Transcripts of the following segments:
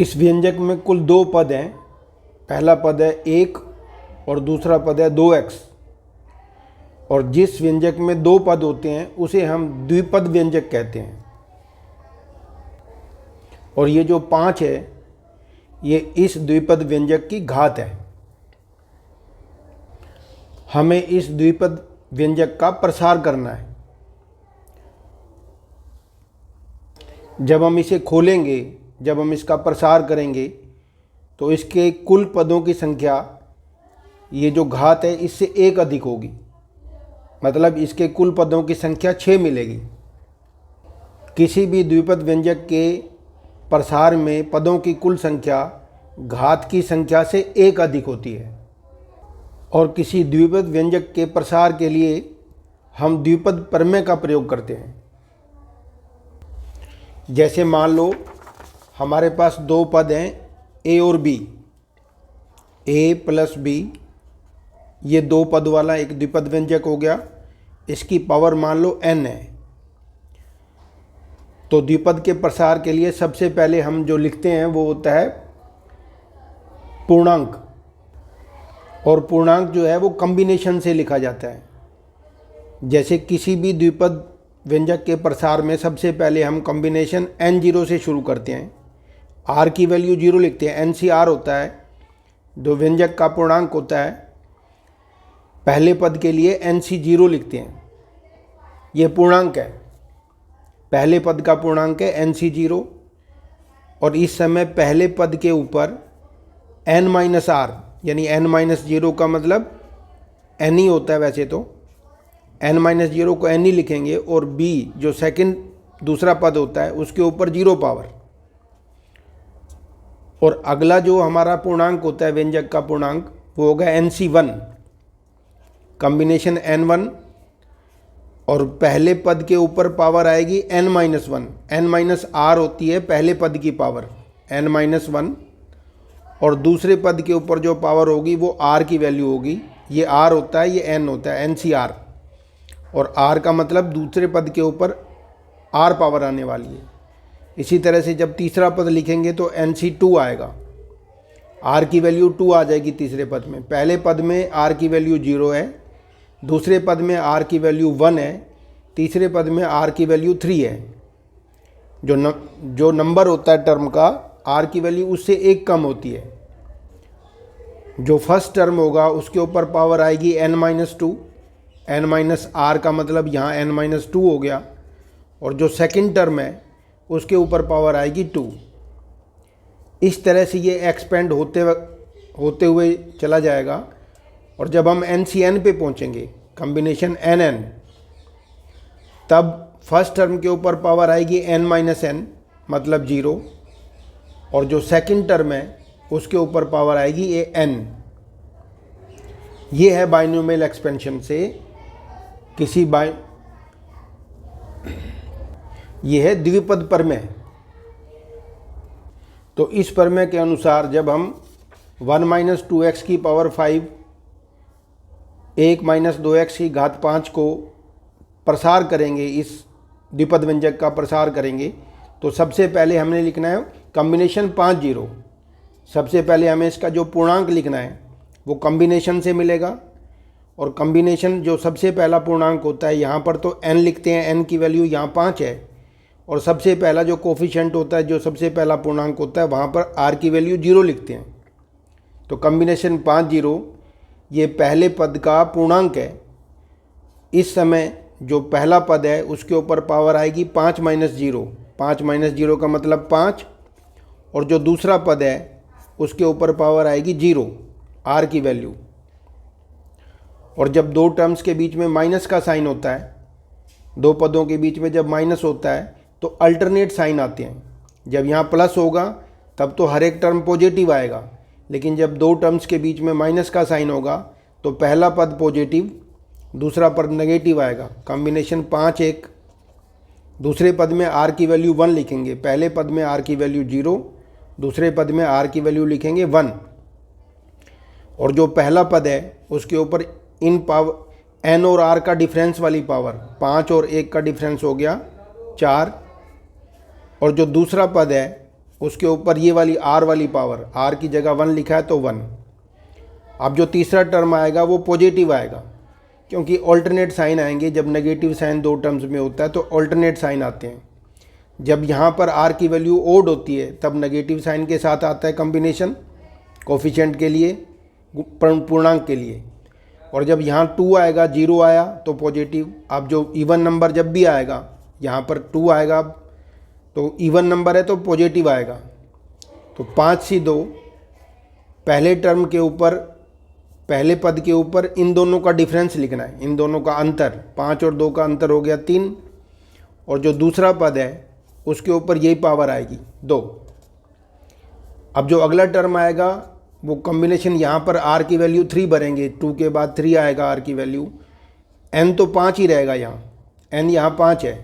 इस व्यंजक में कुल दो पद हैं। पहला पद है 1 और दूसरा पद है 2x। और जिस व्यंजक में दो पद होते हैं उसे हम द्विपद व्यंजक कहते हैं। और ये जो 5 है ये इस द्विपद व्यंजक की घात है। हमें इस द्विपद व्यंजक का प्रसार करना है। जब हम इसे खोलेंगे, जब हम इसका प्रसार करेंगे तो इसके कुल पदों की संख्या, ये जो घात है इससे 1 अधिक होगी। मतलब इसके कुल पदों की संख्या 6 मिलेगी। किसी भी द्विपद व्यंजक के प्रसार में पदों की कुल संख्या घात की संख्या से 1 अधिक होती है। और किसी द्विपद व्यंजक के प्रसार के लिए हम द्विपद प्रमेय का प्रयोग करते हैं। जैसे मान लो हमारे पास दो पद हैं a और b, a प्लस b, ये दो पद वाला एक द्विपद व्यंजक हो गया। इसकी पावर मान लो n है। तो द्विपद के प्रसार के लिए सबसे पहले हम जो लिखते हैं वो होता है पूर्णांक। और पूर्णांक जो है वो कॉम्बिनेशन से लिखा जाता है। जैसे किसी भी द्विपद व्यंजक के प्रसार में सबसे पहले हम कॉम्बिनेशन n0 से शुरू करते हैं। r की वैल्यू 0 लिखते हैं, NCR होता है जो व्यंजक का पूर्णांक होता है। पहले पद के लिए NC0 लिखते हैं, ये पूर्णांक है। पहले पद का पूर्णांक है NC0। और इस समय पहले पद के ऊपर n-r, यानी n-0 का मतलब n ही होता है। वैसे तो n-0 को n ही लिखेंगे। और b जो सेकंड दूसरा पद होता है उसके ऊपर 0 पावर। और अगला जो हमारा पूर्णांक होता है व्यंजक का पूर्णांक वो होगा NC1, कॉम्बिनेशन n1। और पहले पद के ऊपर पावर आएगी n-1, n-r होती है पहले पद की पावर n-1। और दूसरे पद के ऊपर जो पावर होगी वो r की वैल्यू होगी। ये r होता है, ये n होता है, NCR। और r का मतलब दूसरे पद के ऊपर r पावर आने वाली है। इसी तरह से जब तीसरा पद लिखेंगे तो NC2 आएगा, r की वैल्यू 2 आ जाएगी तीसरे पद में। पहले पद में r की वैल्यू 0 है, दूसरे पद में r की वैल्यू 1 है, तीसरे पद में r की वैल्यू 3 है। जो नंबर होता है टर्म का, r की वैल्यू उससे 1 कम होती है। जो फर्स्ट टर्म होगा उसके ऊपर पावर आएगी n-2, n-r का मतलब यहाँ n-2 हो गया। और जो सेकंड टर्म है उसके ऊपर पावर आएगी 2। इस तरह से ये एक्सपेंड होते हुए चला जाएगा। और जब हम NCN पे पहुँचेंगे, कॉम्बिनेशन NN, तब फर्स्ट टर्म के ऊपर पावर आएगी n-n मतलब 0। और जो सेकंड टर्म है उसके ऊपर पावर आएगी ये n। ये है बाइनोमियल एक्सपेंशन से ये है द्विपद प्रमेय। तो इस प्रमेय के अनुसार जब हम 1 - 2x की पावर 5, 1 - 2x की घात 5 को प्रसार करेंगे, इस द्विपद व्यंजक का प्रसार करेंगे, तो सबसे पहले हमने लिखना है कॉम्बिनेशन 5 0। सबसे पहले हमें इसका जो पूर्णांक लिखना है वो कॉम्बिनेशन से मिलेगा। और कॉम्बिनेशन जो सबसे पहला पूर्णांक होता है, यहाँ पर तो n लिखते हैं, n की वैल्यू यहाँ 5 है। और सबसे पहला जो कोफिशिएंट होता है, जो सबसे पहला पूर्णांक होता है, वहाँ पर r की वैल्यू 0 लिखते हैं। तो कॉम्बिनेशन 5 0 ये पहले पद का पूर्णांक है। इस समय जो पहला पद है उसके ऊपर पावर आएगी 5 - 0, 5 - 0 का मतलब 5। और जो दूसरा पद है उसके ऊपर पावर आएगी 0, r की वैल्यू। और जब दो टर्म्स के बीच में माइनस का साइन होता है, दो पदों के बीच में जब माइनस होता है तो अल्टरनेट साइन आते हैं। जब यहाँ प्लस होगा तब तो हर एक टर्म पॉजिटिव आएगा, लेकिन जब दो टर्म्स के बीच में माइनस का साइन होगा तो पहला पद पॉजिटिव, दूसरा पद नेगेटिव आएगा। कॉम्बिनेशन 5 1। दूसरे पद में r की वैल्यू 1 लिखेंगे, पहले पद में r की वैल्यू 0, दूसरे पद में r की वैल्यू लिखेंगे 1। और जो पहला पद है उसके ऊपर इन पावर n और r का डिफरेंस वाली पावर, 5 और 1 का डिफरेंस हो गया 4। और जो दूसरा पद है उसके ऊपर ये वाली आर वाली पावर, आर की जगह 1 लिखा है तो 1। अब जो तीसरा टर्म आएगा वो पॉजिटिव आएगा, क्योंकि ऑल्टरनेट साइन आएंगे। जब नेगेटिव साइन दो टर्म्स में होता है तो ऑल्टरनेट साइन आते हैं। जब यहाँ पर आर की वैल्यू ओड होती है तब नेगेटिव साइन के साथ आता है कॉम्बिनेशन कोफिशिएंट के लिए, पूर्णांक के लिए। और जब यहाँ 2 आएगा, 0 आया तो पॉजिटिव। अब जो इवन नंबर जब भी आएगा, यहाँ पर 2 आएगा तो इवन नंबर है तो पॉजिटिव आएगा। तो 5C2 पहले टर्म के ऊपर, पहले पद के ऊपर इन दोनों का डिफरेंस लिखना है, इन दोनों का अंतर। 5 और 2 का अंतर हो गया 3, और जो दूसरा पद है उसके ऊपर यही पावर आएगी 2। अब जो अगला टर्म आएगा वो कॉम्बिनेशन, यहाँ पर आर की वैल्यू 3 भरेंगे, 2 के बाद 3 आएगा आर की वैल्यू। एन तो 5 ही रहेगा यहाँ, एन यहाँ 5 है।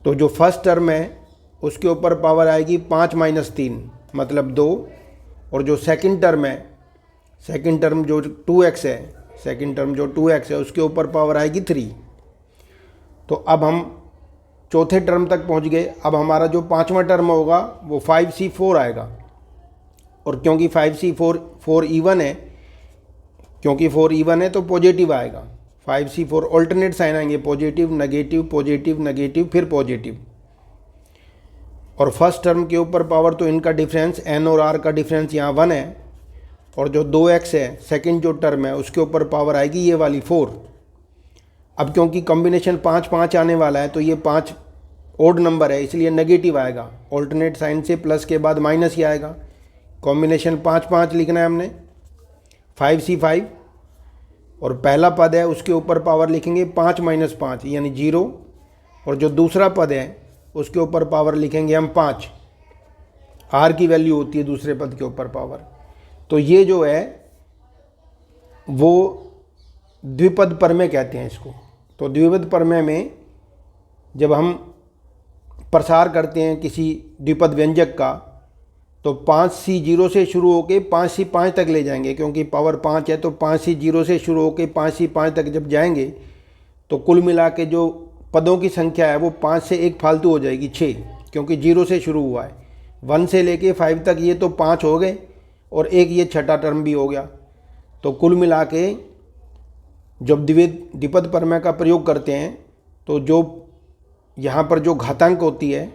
तो जो फर्स्ट टर्म है उसके ऊपर पावर आएगी 5 - 3 मतलब 2। और जो सेकंड टर्म है, सेकंड टर्म जो 2x है, सेकंड टर्म जो 2x है उसके ऊपर पावर आएगी 3। तो अब हम चौथे टर्म तक पहुंच गए। अब हमारा जो पांचवा टर्म होगा वो 5C4 आएगा। और क्योंकि 5C4 इवन है, क्योंकि 4 इवन है तो पॉजिटिव आएगा। 5C4 ऑल्टरनेट साइन आएंगे, पॉजिटिव नेगेटिव पॉजिटिव नेगेटिव फिर पॉजिटिव। और फर्स्ट टर्म के ऊपर पावर तो इनका डिफरेंस n और r का डिफरेंस यहाँ 1 है। और जो 2x है सेकंड जो टर्म है उसके ऊपर पावर आएगी ये वाली 4। अब क्योंकि कॉम्बिनेशन 5 5 आने वाला है तो ये 5 ओड नंबर है, इसलिए नेगेटिव आएगा। ऑल्टरनेट साइन से प्लस के बाद माइनस ही आएगा। कॉम्बिनेशन 5 5 लिखना है हमने, 5C5। और पहला पद है उसके ऊपर पावर लिखेंगे 5 - 5 यानी 0। और जो दूसरा पद है उसके ऊपर पावर लिखेंगे हम 5। आर की वैल्यू होती है दूसरे पद के ऊपर पावर। तो ये जो है वो द्विपद प्रमेय कहते हैं इसको। तो द्विपद प्रमेय में जब हम प्रसार करते हैं किसी द्विपद व्यंजक का तो 5C0 से शुरू होकर 5C5 तक ले जाएंगे, क्योंकि पावर 5 है। तो 5C0 से शुरू होकर 5C5 तक जब जाएंगे तो कुल मिला के जो पदों की संख्या है वो 5 से 1 फालतू हो जाएगी 6, क्योंकि 0 से शुरू हुआ है। 1 से लेके 5 तक ये तो 5 हो गए और एक ये छठा टर्म भी हो गया। तो कुल मिला के जब द्विपद प्रमेय का प्रयोग करते हैं तो जो यहाँ पर जो घातांक होती है,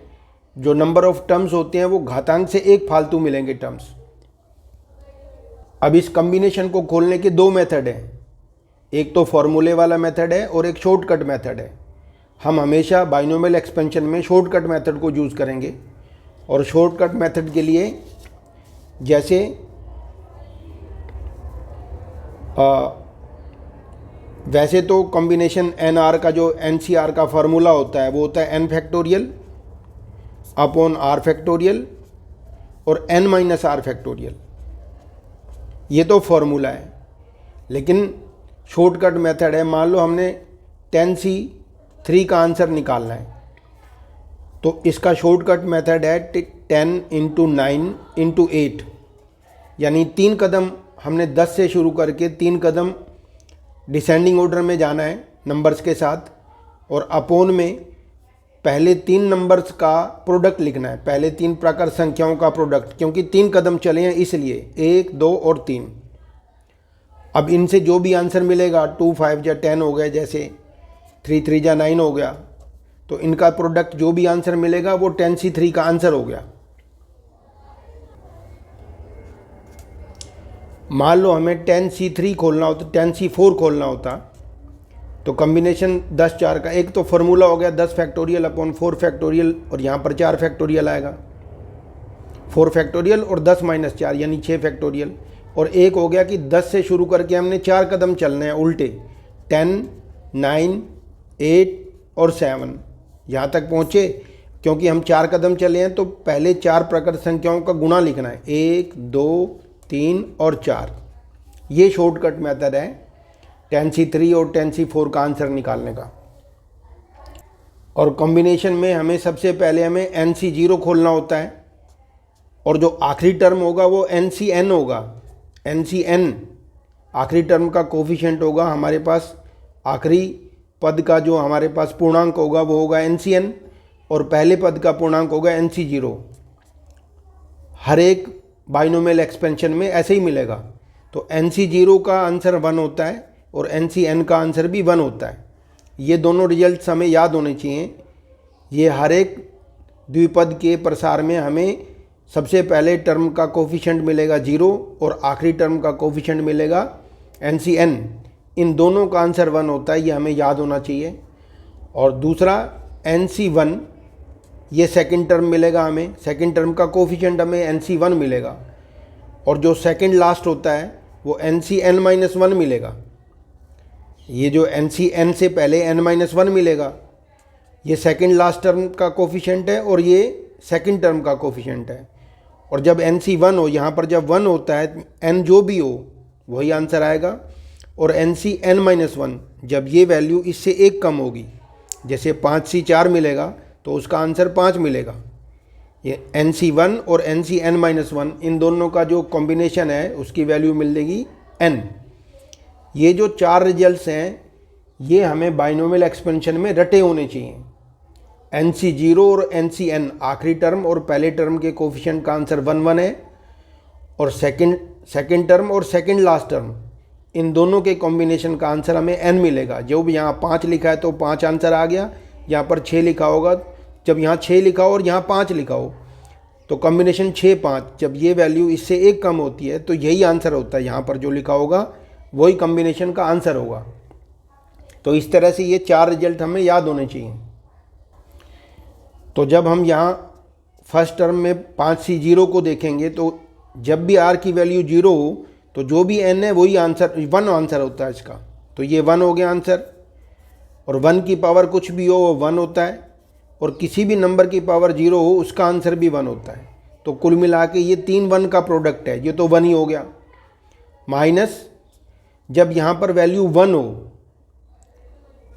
जो नंबर ऑफ टर्म्स होते हैं वो घातांक से 1 फालतू मिलेंगे टर्म्स। अब इस कॉम्बिनेशन को खोलने के 2 मेथड हैं, एक तो फॉर्मूले वाला मेथड है और एक शॉर्टकट मेथड है। हम हमेशा बाइनोमियल एक्सपेंशन में शॉर्टकट मेथड को यूज़ करेंगे। और शॉर्टकट मेथड के लिए जैसे वैसे तो कॉम्बिनेशन एन आर का जो NCR का फार्मूला होता है वो होता है n factorial upon r factorial और n - r फैक्टोरियल। ये तो फार्मूला है। लेकिन शॉर्टकट मेथड है, मान लो हमने 10C3 का आंसर निकालना है तो इसका शॉर्टकट मेथड है 10 × 9 × 8, यानी 3 कदम हमने 10 से शुरू करके 3 कदम डिसेंडिंग ऑर्डर में जाना है नंबर्स के साथ। और अपोन में पहले 3 नंबर्स का प्रोडक्ट लिखना है, पहले 3 प्राकृत संख्याओं का प्रोडक्ट, क्योंकि 3 कदम चले हैं इसलिए 1 2 और 3। अब इनसे जो भी आंसर मिलेगा 2 5 या 10 हो गए, जैसे 3 3 या 9 हो गया, तो इनका प्रोडक्ट जो भी आंसर मिलेगा वो 10C3 का आंसर हो गया। मान लो हमें 10C3 खोलना होता, 10C4 खोलना होता तो कॉम्बिनेशन 10 4 का एक तो फार्मूला हो गया 10 फैक्टोरियल अपॉन 4 फैक्टोरियल, और यहाँ पर 4 फैक्टोरियल आएगा, 4 फैक्टोरियल और 10 - 4 यानी 6 फैक्टोरियल। और एक हो गया कि 10 से शुरू करके हमने 4 कदम चलने हैं उल्टे, 10 9 8 और 7 यहाँ तक पहुँचे। क्योंकि हम 4 कदम चले हैं तो पहले 4 प्राकृत संख्याओं का गुणा लिखना है, 1 2 3 और 4। ये शॉर्टकट मेथड है 10C3 और 10C4 का आंसर निकालने का। और कॉम्बिनेशन में हमें सबसे पहले हमें NC0 खोलना होता है और जो आखिरी टर्म होगा वो NCN होगा। NCN आखिरी टर्म का कोफिशिएंट होगा हमारे पास, आखिरी पद का जो हमारे पास पूर्णांक होगा वो होगा NCN और पहले पद का पूर्णांक होगा NC0। हर एक बाइनोमियल एक्सपेंशन में ऐसे ही मिलेगा। तो NC0 का आंसर 1 होता है और NCN का आंसर भी 1 होता है। ये दोनों रिजल्ट्स हमें याद होने चाहिए। ये हर एक द्विपद के प्रसार में हमें सबसे पहले टर्म का कोफिशिएंट मिलेगा 0 और आखिरी टर्म का कोफिशिएंट मिलेगा NCN। इन दोनों का आंसर 1 होता है, ये हमें याद होना चाहिए। और दूसरा NC1, ये सेकंड टर्म मिलेगा हमें, सेकंड टर्म का कोफिशिएंट हमें NC1 मिलेगा। और जो सेकंड लास्ट होता है वो NCN-1 मिलेगा। ये जो NCN से पहले N-1 मिलेगा, ये सेकंड लास्ट टर्म का कोफिशिएंट है और ये सेकंड टर्म का कोफिशिएंट है। और जब NC1 हो, यहाँ पर जब 1 होता है, N जो भी हो वही आंसर आएगा। और NCN-1 जब ये वैल्यू इससे 1 कम होगी, जैसे 5C4 मिलेगा तो उसका आंसर 5 मिलेगा। ये NC1 और NCN-1 इन दोनों का जो कॉम्बिनेशन है उसकी वैल्यू मिलेगी N। ये जो 4 रिजल्ट्स हैं ये हमें बाइनोमियल एक्सपेंशन में रटे होने चाहिए। NC0 और NCN आखिरी टर्म और पहले टर्म के कोफिशिएंट का आंसर 1 1 है। और सेकंड टर्म और सेकंड लास्ट टर्म इन दोनों के कॉम्बिनेशन का आंसर हमें N मिलेगा। जो भी यहाँ 5 लिखा है तो 5 आंसर आ गया, यहाँ पर 6 लिखा होगा, जब यहाँ 6 लिखा हो और यहाँ 5 लिखा हो तो कॉम्बिनेशन 6 5, जब ये वैल्यू इससे 1 कम होती है तो यही आंसर होता है। यहाँ पर जो लिखा होगा वही कॉम्बिनेशन का आंसर होगा। तो इस तरह से ये 4 रिजल्ट हमें याद होने चाहिए। तो जब हम यहाँ फर्स्ट टर्म में 5C0 को देखेंगे तो जब भी R की वैल्यू 0 हो तो जो भी N है वही आंसर 1 आंसर होता है इसका। तो ये 1 हो गया आंसर। और 1 की पावर कुछ भी हो वो 1 होता है, और किसी भी नंबर की पावर 0 हो उसका आंसर भी 1 होता है। तो कुल मिला के ये 3 1 का प्रोडक्ट है, ये तो 1 ही हो गया। माइनस जब यहाँ पर वैल्यू 1 हो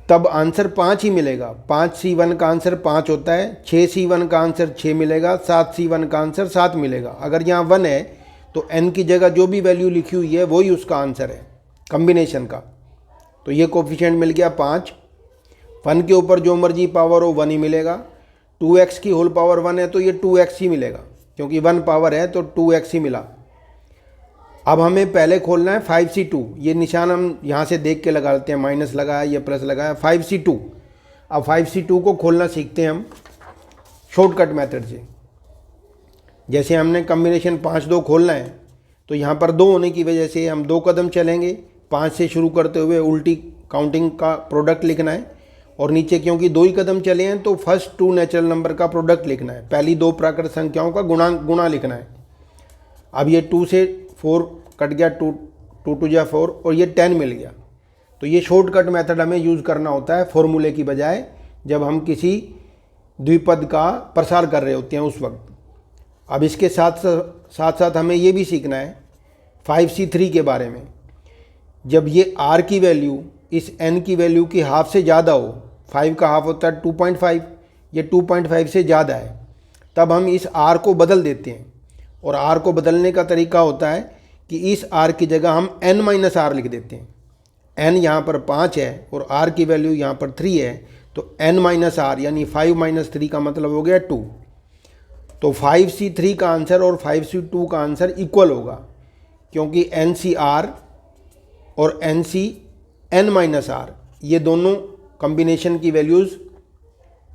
तब आंसर 5 ही मिलेगा। 5C1 का आंसर 5 होता है, 6C1 का आंसर 6 मिलेगा, 7C1 का आंसर 7 मिलेगा। अगर यहाँ 1 है तो N की जगह जो भी वैल्यू लिखी हुई है वही उसका आंसर है कॉम्बिनेशन का। तो ये कोफिशिएंट मिल गया 5। 1 के ऊपर जो मर्जी पावर हो 1 ही मिलेगा। 2x की होल पावर 1 है तो ये 2x ही मिलेगा, क्योंकि 1 पावर है तो 2x ही मिला। अब हमें पहले खोलना है 5C2। ये निशान हम यहाँ से देख के लगा लेते हैं, माइनस लगाया ये प्लस लगाया, 5C2। अब 5C2 को खोलना सीखते हैं हम शॉर्टकट मेथड से। जैसे हमने कॉम्बिनेशन 5 2 खोलना है तो यहाँ पर 2 होने की वजह से हम 2 कदम चलेंगे। 5 से शुरू करते हुए उल्टी काउंटिंग का प्रोडक्ट लिखना है, और नीचे क्योंकि 2 ही कदम चले हैं तो फर्स्ट 2 नेचुरल नंबर का प्रोडक्ट लिखना है। पहली 2 प्राकृत संख्याओं का गुणा लिखना है। अब ये 2 से 4 कट गया, 2 2 जा 4 और ये 10 मिल गया। तो ये शॉर्टकट मेथड हमें यूज़ करना होता है फॉर्मूले की बजाय, जब हम किसी द्विपद का प्रसार कर रहे होते हैं उस वक्त। अब इसके साथ साथ हमें ये भी सीखना है 5C3 के बारे में। जब ये R की वैल्यू इस N की वैल्यू की हाफ से ज़्यादा हो, 5 का हाफ होता है 2.5, ये 2.5 से ज़्यादा है, तब हम इस R को बदल देते हैं। और R को बदलने का तरीका होता है कि इस R की जगह हम N-R लिख देते हैं। N यहाँ पर 5 है और R की वैल्यू यहाँ पर 3 है, तो N-R यानी 5 - 3 का मतलब हो गया 2। तो 5C3 का आंसर और 5C2 का आंसर इक्वल होगा, क्योंकि NCR और NCN-R ये दोनों कॉम्बिनेशन की वैल्यूज़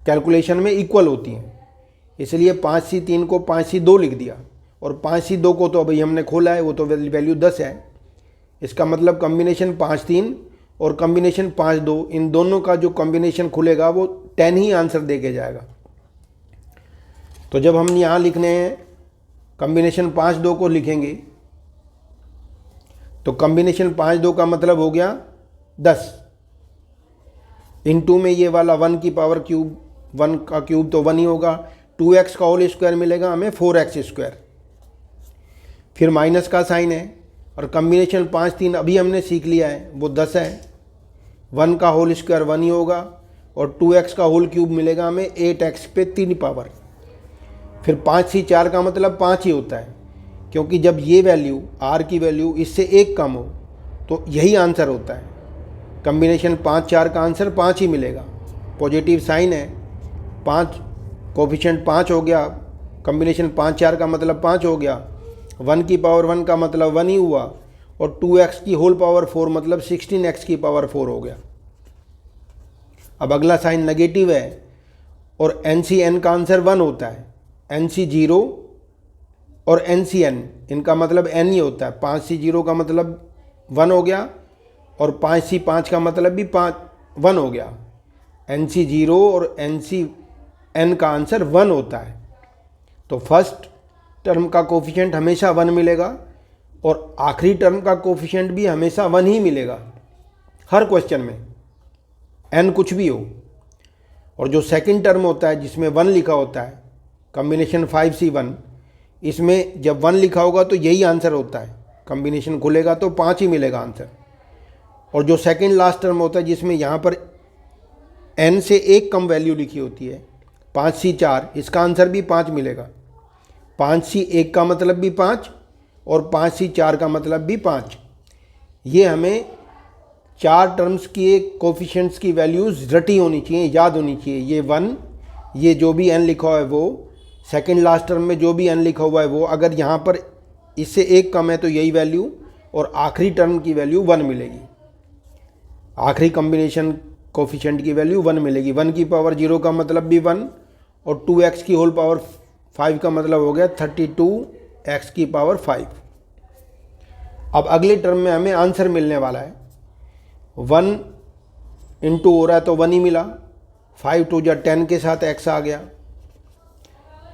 कैलकुलेशन में इक्वल होती हैं। इसलिए 5C3 को 5C2 लिख दिया, और 5C2 को तो अभी हमने खोला है, वो तो वैल्यू 10 है। इसका मतलब कॉम्बिनेशन 5-3 और कॉम्बिनेशन 5-2, इन दोनों का जो कॉम्बिनेशन खुलेगा वो 10 ही आंसर दे के जाएगा। तो जब हम यहाँ लिखने हैं कॉम्बिनेशन 5-2 को लिखेंगे तो कॉम्बिनेशन 5-2 का मतलब हो गया 10। इनटू में ये वाला 1 की पावर क्यूब, 1 का क्यूब तो 1 ही होगा। 2x का होल स्क्वायर मिलेगा हमें 4x²। फिर माइनस का साइन है, और कॉम्बिनेशन 5-3 अभी हमने सीख लिया है, वो 10 है। 1 का होल स्क्वायर 1 ही होगा, और 2x का होल क्यूब मिलेगा हमें 8x पे 3 पावर। फिर 5C4 का मतलब 5 ही होता है, क्योंकि जब ये वैल्यू R की वैल्यू इससे 1 कम हो तो यही आंसर होता है। कॉम्बिनेशन 5-4 का आंसर 5 ही मिलेगा। पॉजिटिव साइन है, 5 कोफिशिएंट 5 हो गया, कॉम्बिनेशन 5 4 का मतलब 5 हो गया, 1 की पावर 1 का मतलब 1 ही हुआ, और 2x की होल पावर 4 मतलब 16x की पावर 4 हो गया। अब अगला साइन नेगेटिव है और NCN का आंसर 1 होता है, NC 0 और NCN इनका मतलब n ही होता है। 5C 0 का मतलब 1 हो गया और 5C 5 का मतलब भी 1 हो गया। NC 0 और NCN का आंसर 1 होता है। तो फर्स्ट टर्म का कोफिशिएंट हमेशा 1 मिलेगा और आखिरी टर्म का कोफिशिएंट भी हमेशा 1 ही मिलेगा हर क्वेश्चन में, n कुछ भी हो। और जो सेकंड टर्म होता है जिसमें 1 लिखा होता है, कॉम्बिनेशन 5C1, इसमें जब 1 लिखा होगा तो यही आंसर होता है, कॉम्बिनेशन खुलेगा तो 5 ही मिलेगा आंसर। और जो सेकंड लास्ट टर्म होता है जिसमें यहाँ पर n से एक कम वैल्यू लिखी होती है, 5C 4, इसका आंसर भी 5 मिलेगा। 5C 1 का मतलब भी 5 और 5C 4 का मतलब भी 5। ये हमें 4 टर्म्स की कोफिशिएंट्स की वैल्यूज़ रटी होनी चाहिए, याद होनी चाहिए। ये 1, ये जो भी n लिखा हुआ है वो, सेकंड लास्ट टर्म में जो भी n लिखा हुआ है वो, अगर यहाँ पर इससे एक कम है तो यही वैल्यू, और आखिरी टर्म की वैल्यू 1 मिलेगी। आखिरी कॉम्बिनेशन कोफिशिएंट की वैल्यू 1 मिलेगी। 1 की पावर 0 का मतलब भी 1 और 2x की होल पावर 5 का मतलब हो गया 32x की पावर 5। अब अगले टर्म में हमें आंसर मिलने वाला है। 1 इंटू हो रहा है तो 1 ही मिला, 5 2 जा 10 के साथ x आ गया,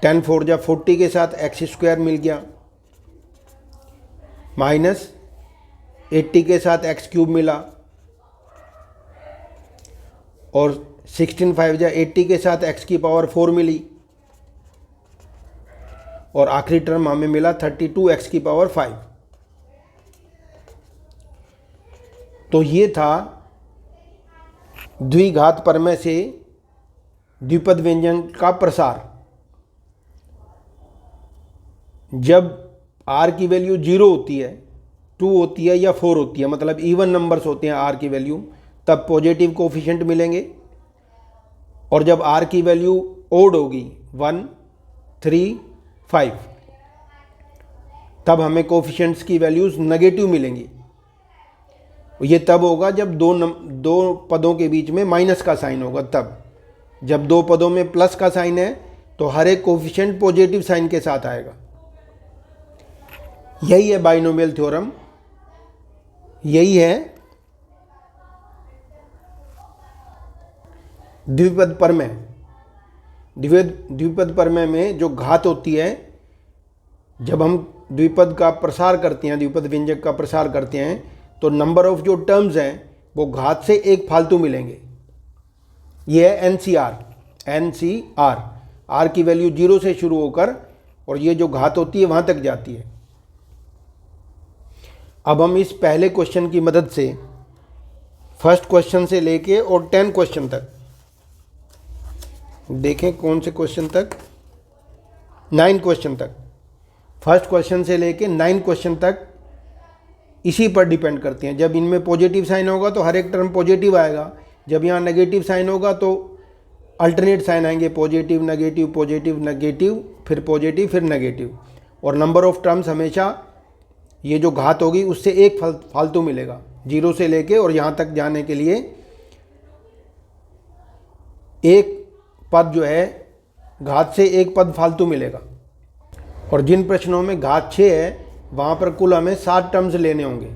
10 4 जा 40 के साथ x स्क्वायर मिल गया, माइनस 80 के साथ x क्यूब मिला, और 16 5 जा 80 के साथ x की पावर 4 मिली, और आखिरी टर्म हमें मिला 32x की पावर 5। तो ये था द्विघात प्रमेय से द्विपद व्यंजन का प्रसार। जब r की वैल्यू 0 होती है, 2 होती है या 4 होती है, मतलब इवन नंबर्स होते हैं r की वैल्यू, तब पॉजिटिव कोफिशिएंट मिलेंगे। और जब r की वैल्यू ओड होगी 1 3 5, तब हमें कोफिशिएंट्स की वैल्यूज़ नेगेटिव मिलेंगी। ये तब होगा जब दो पदों के बीच में माइनस का साइन होगा। तब जब दो पदों में प्लस का साइन है तो हर एक कोफिशिएंट पॉजिटिव साइन के साथ आएगा। यही है बाइनोमियल थ्योरम, यही है द्विपद प्रमेय। द्विपद प्रमेय में जो घात होती है, जब हम द्विपद का प्रसार करते हैं, द्विपद व्यंजक का प्रसार करते हैं, तो नंबर ऑफ जो टर्म्स हैं वो घात से एक फालतू मिलेंगे। ये है NCR। R की वैल्यू 0 से शुरू होकर और ये जो घात होती है वहाँ तक जाती है। अब हम इस पहले क्वेश्चन की मदद से फर्स्ट क्वेश्चन से लेके और 10 क्वेश्चन तक देखें। कौन से क्वेश्चन तक? 9 क्वेश्चन तक। फर्स्ट क्वेश्चन से लेके 9 क्वेश्चन तक इसी पर डिपेंड करते हैं। जब इनमें पॉजिटिव साइन होगा तो हर एक टर्म पॉजिटिव आएगा, जब यहाँ नेगेटिव साइन होगा तो अल्टरनेट साइन आएंगे, पॉजिटिव नेगेटिव पॉजिटिव नेगेटिव, फिर पॉजिटिव फिर नेगेटिव। और नंबर ऑफ टर्म्स हमेशा ये जो घात होगी उससे एक फालतू मिलेगा, 0 से लेके और यहाँ तक जाने के लिए एक पद जो है घात से एक पद फालतू मिलेगा। और जिन प्रश्नों में घात 6 है वहाँ पर कुल हमें 7 टर्म्स लेने होंगे।